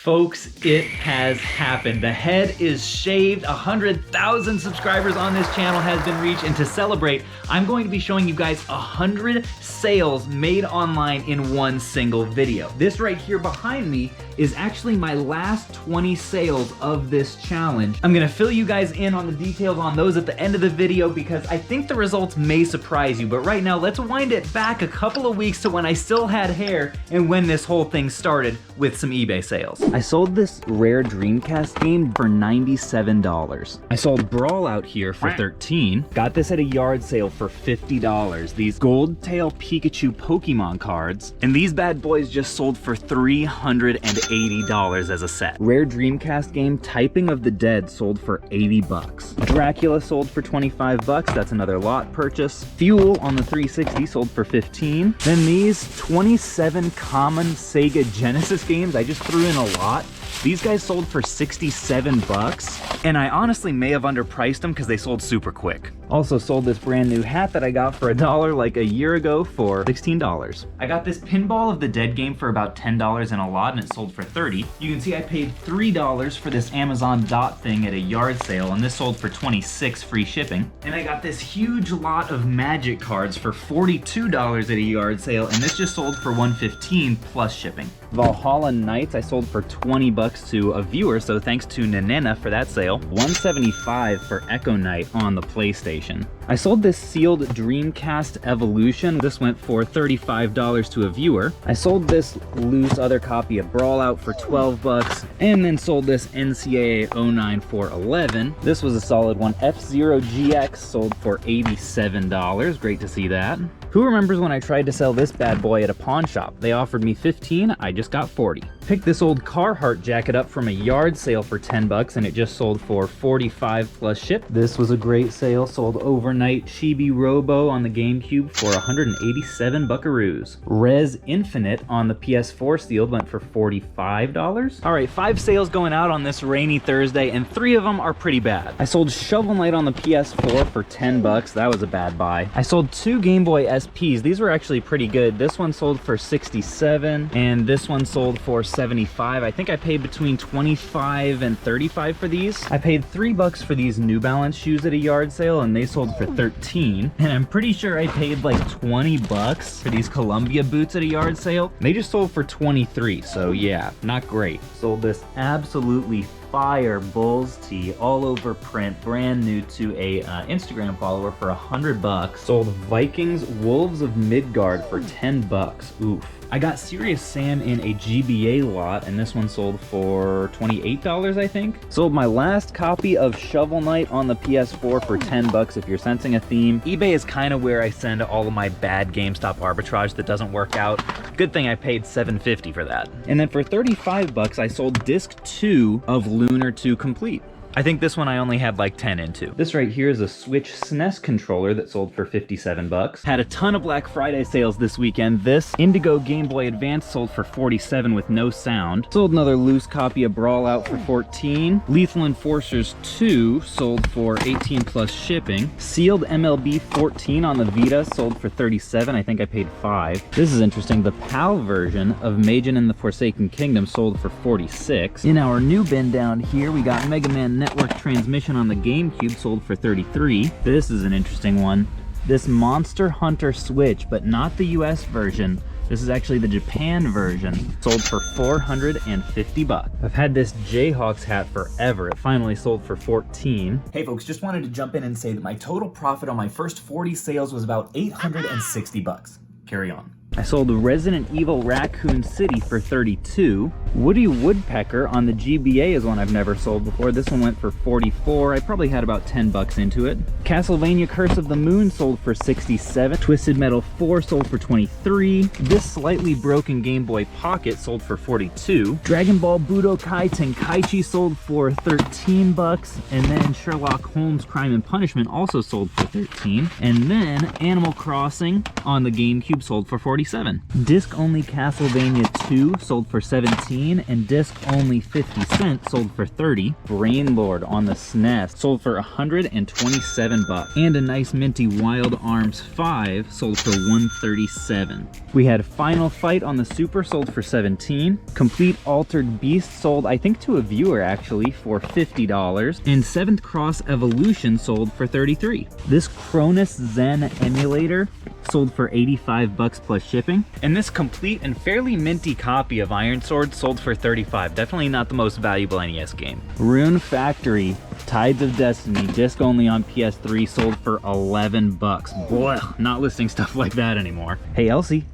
Folks, it has happened. The head is shaved. 100,000 subscribers on this channel has been reached, and to celebrate, I'm going to be showing you guys 100 sales made online in one single video. This right here behind me is actually my last 20 sales of this challenge. I'm gonna fill you guys in on the details on those at the end of the video because I think the results may surprise you. But right now, let's wind it back a couple of weeks to when I still had hair and when this whole thing started with some eBay sales. I sold this rare Dreamcast game for $97. I sold Brawl Out here for $13. Got this at a yard sale for $50. These Gold Tail Pikachu Pokemon cards. And these bad boys just sold for $380 as a set. Rare Dreamcast game Typing of the Dead sold for 80 bucks. Dracula sold for 25 bucks. That's another lot purchase. Fuel on the 360 sold for 15. Then these 27 common Sega Genesis games, I just threw in a lot. These guys sold for 67 bucks, and I honestly may have underpriced them because they sold super quick. Also sold this brand new hat that I got for $1 like a year ago for $16. I got this Pinball of the Dead game for about $10 in a lot, and it sold for $30. You can see I paid $3 for this Amazon Dot thing at a yard sale, and this sold for $26 free shipping. And I got this huge lot of Magic cards for $42 at a yard sale, and this just sold for $115 plus shipping. Valhalla Knights I sold for 20 bucks to a viewer, so thanks to Nanena for that sale. $175 for Echo Knight on the PlayStation. I sold this sealed Dreamcast Evolution. This went for $35 to a viewer. I sold this loose other copy of Brawl Out for 12 bucks, and then sold this NCAA 09 for 11. This was a solid one. F-Zero GX sold for $87. Great to see that. Who remembers when I tried to sell this bad boy at a pawn shop? They offered me 15, I just got 40. Picked this old Carhartt jacket up from a yard sale for 10 bucks, and it just sold for 45 plus ship. This was a great sale, sold overnight Chibi Robo on the GameCube for 187 buckaroos. Res Infinite on the PS4 sealed went for $45. All right, 5 sales going out on this rainy Thursday, and 3 of them are pretty bad. I sold Shovel Knight on the PS4 for 10 bucks. That was a bad buy. I sold 2 Game Boy SPs. These were actually pretty good. This one sold for 67, and this one sold for 75. I think I paid between 25 and 35 for these. I paid 3 bucks for these New Balance shoes at a yard sale, and they sold for 13. And I'm pretty sure I paid like 20 bucks for these Columbia boots at a yard sale. They just sold for 23, so yeah, not great. Sold this absolutely fire Bulls tee, all over print, brand new to a Instagram follower for 100 bucks. Sold Vikings Wolves of Midgard for 10 bucks. Oof. I got Serious Sam in a GBA lot, and this one sold for $28, I think. Sold my last copy of Shovel Knight on the PS4 for 10 bucks if you're sensing a theme. eBay is kind of where I send all of my bad GameStop arbitrage that doesn't work out. Good thing I paid $7.50 for that. And then for 35 bucks, I sold disc 2 of Lunar 2 Complete. I think this one I only had like 10 into. This right here is a Switch SNES controller that sold for 57 bucks. Had a ton of Black Friday sales this weekend. This Indigo Game Boy Advance sold for 47 with no sound. Sold another loose copy of Brawl Out for 14. Lethal Enforcers 2 sold for 18 plus shipping. Sealed MLB 14 on the Vita sold for 37. I think I paid 5. This is interesting. The PAL version of Majin and the Forsaken Kingdom sold for 46. In our new bin down here, we got Mega Man Network Transmission on the GameCube sold for 33. This is an interesting one. This Monster Hunter Switch, but not the US version. This is actually the Japan version. Sold for 450 bucks. I've had this Jayhawks hat forever. It finally sold for 14. Hey folks, just wanted to jump in and say that my total profit on my first 40 sales was about 860 bucks. Carry on. I sold Resident Evil Raccoon City for 32. Woody Woodpecker on the GBA is one I've never sold before. This one went for 44. I probably had about 10 bucks into it. Castlevania Curse of the Moon sold for 67. Twisted Metal 4 sold for 23. This slightly broken Game Boy Pocket sold for 42. Dragon Ball Budokai Tenkaichi sold for 13 bucks. And then Sherlock Holmes Crime and Punishment also sold for 13. And then Animal Crossing on the GameCube sold for 40 47. Disc-only Castlevania 2 sold for 17, and disc-only 50 Cent sold for 30. Brainlord on the SNES sold for 127 bucks. And a nice minty Wild Arms 5 sold for 137. We had Final Fight on the Super sold for 17. Complete Altered Beast sold, I think to a viewer actually, for $50. And 7th Cross Evolution sold for 33. This Cronus Zen emulator sold for 85 bucks plus shipping. And this complete and fairly minty copy of Iron Sword sold for 35. Definitely not the most valuable NES game. Rune Factory Tides of Destiny, disc only on PS3, sold for 11 bucks. Boy, not listing stuff like that anymore. Hey Elsie,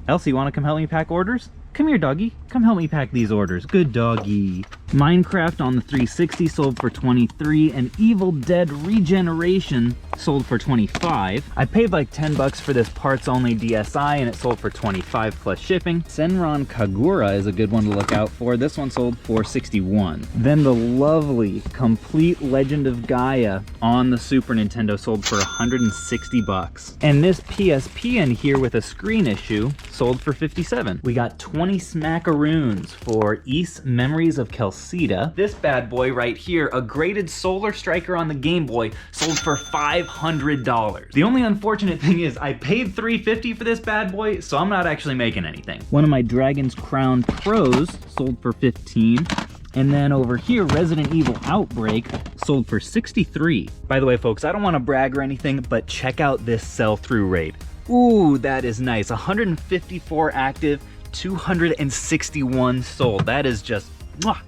wanna come help me pack orders? Come here, doggy. Come help me pack these orders. Good doggy. Minecraft on the 360 sold for 23, and Evil Dead Regeneration sold for 25. I paid like 10 bucks for this parts only DSi, and it sold for 25 plus shipping. Senran Kagura is a good one to look out for. This one sold for 61. Then the lovely Complete Legend of Gaia on the Super Nintendo sold for 160 bucks. And this PSP in here with a screen issue sold for 57. We got 20 smackaroons for Ys Memories of Kelcida. This bad boy right here, a graded Solar Striker on the Game Boy, sold for $500. The only unfortunate thing is I paid $350 for this bad boy, so I'm not actually making anything. One of my Dragon's Crown Pros sold for 15. And then over here, Resident Evil Outbreak sold for 63. By the way, folks, I don't want to brag or anything, but check out this sell-through rate. Ooh, that is nice. 154 active, 261 sold. That is just mwah,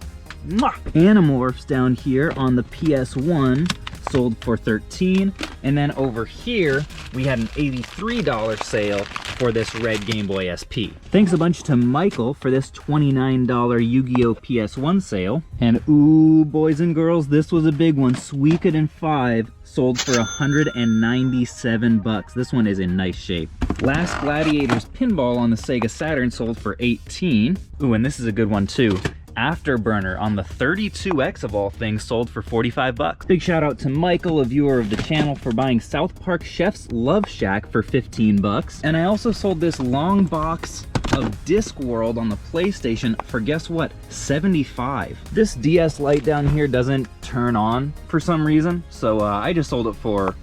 mwah. Animorphs down here on the PS1 sold for 13. And then over here, we had an $83 sale for this red Game Boy SP. Thanks a bunch to Michael for this $29 Yu-Gi-Oh! PS1 sale. And ooh, boys and girls, this was a big one. Suikoden 5 sold for 197 bucks. This one is in nice shape. Last Gladiators Pinball on the Sega Saturn sold for 18. Ooh, and this is a good one too. Afterburner on the 32X of all things sold for 45 bucks. Big shout out to Michael, a viewer of the channel, for buying South Park Chef's Love Shack for 15 bucks. And I also sold this long box of Discworld on the PlayStation for, guess what, 75. This DS Lite down here doesn't turn on for some reason, so I just sold it for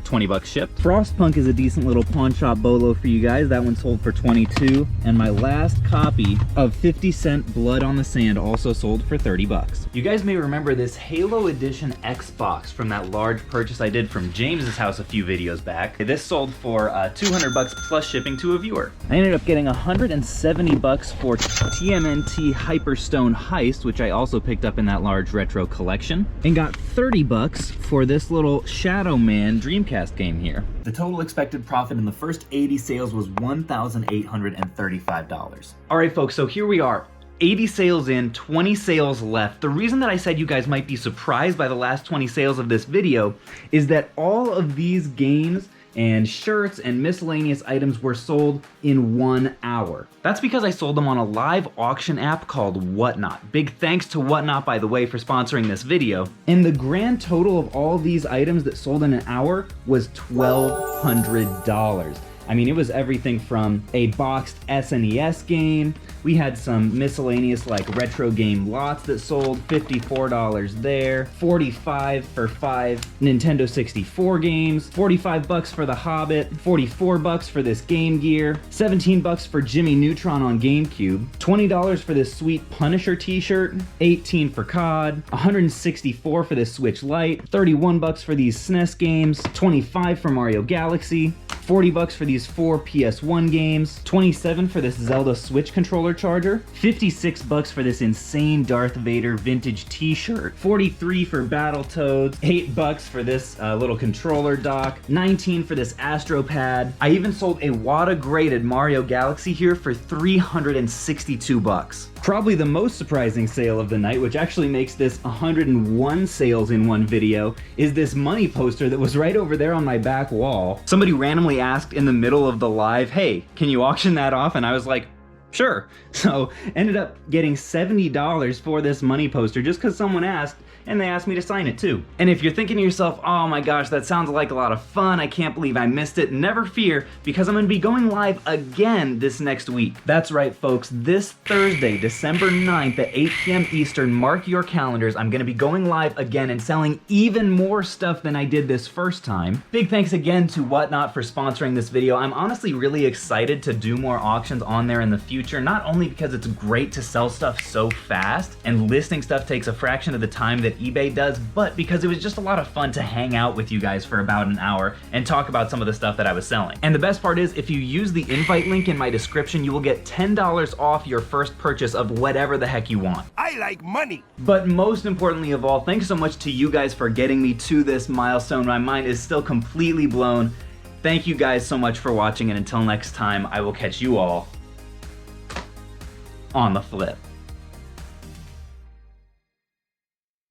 20 bucks shipped. Frostpunk is a decent little pawn shop bolo for you guys. That one sold for 22. And my last copy of 50 Cent Blood on the Sand also sold for 30 bucks. You guys may remember this Halo Edition Xbox from that large purchase I did from James's house a few videos back. This sold for 200 bucks plus shipping to a viewer. I ended up getting 170 bucks for TMNT Hyperstone Heist, which I also picked up in that large retro collection, and got 30 bucks for this little Shadow Man Dreamcast game here. The total expected profit in the first 80 sales was $1,835. All right, folks, so here we are. 80 sales in, 20 sales left. The reason that I said you guys might be surprised by the last 20 sales of this video is that all of these games and shirts and miscellaneous items were sold in 1 hour. That's because I sold them on a live auction app called Whatnot. Big thanks to Whatnot, by the way, for sponsoring this video. And the grand total of all these items that sold in an hour was $1,200. I mean, it was everything from a boxed SNES game. We had some miscellaneous like retro game lots that sold, $54 there, 45 for 5 Nintendo 64 games, 45 bucks for The Hobbit, 44 bucks for this Game Gear, 17 bucks for Jimmy Neutron on GameCube, $20 for this sweet Punisher t-shirt, 18 for COD, 164 for this Switch Lite, 31 bucks for these SNES games, 25 for Mario Galaxy, 40 bucks for these 4 PS1 games, 27 for this Zelda Switch controller charger, 56 bucks for this insane Darth Vader vintage t-shirt, 43 for Battletoads, 8 bucks for this little controller dock, 19 for this Astro Pad. I even sold a WATA graded Mario Galaxy here for 362 bucks. Probably the most surprising sale of the night, which actually makes this 101 sales in one video, is this money poster that was right over there on my back wall. Somebody randomly asked in the middle of the live, hey, can you auction that off? And I was like, Sure. So ended up getting $70 for this money poster just because someone asked, and they asked me to sign it too. And if you're thinking to yourself, oh my gosh, that sounds like a lot of fun, I can't believe I missed it, never fear, because I'm gonna be going live again this next week. That's right, folks, this Thursday, December 9th at 8 p.m. Eastern, mark your calendars, I'm gonna be going live again and selling even more stuff than I did this first time. Big thanks again to Whatnot for sponsoring this video. I'm honestly really excited to do more auctions on there in the future, not only because it's great to sell stuff so fast, and listing stuff takes a fraction of the time that eBay does, but because it was just a lot of fun to hang out with you guys for about an hour and talk about some of the stuff that I was selling. And the best part is, if you use the invite link in my description, you will get $10 off your first purchase of whatever the heck you want. I like money. But most importantly of all, thanks so much to you guys for getting me to this milestone. My mind is still completely blown. Thank you guys so much for watching, and until next time, I will catch you all on the flip.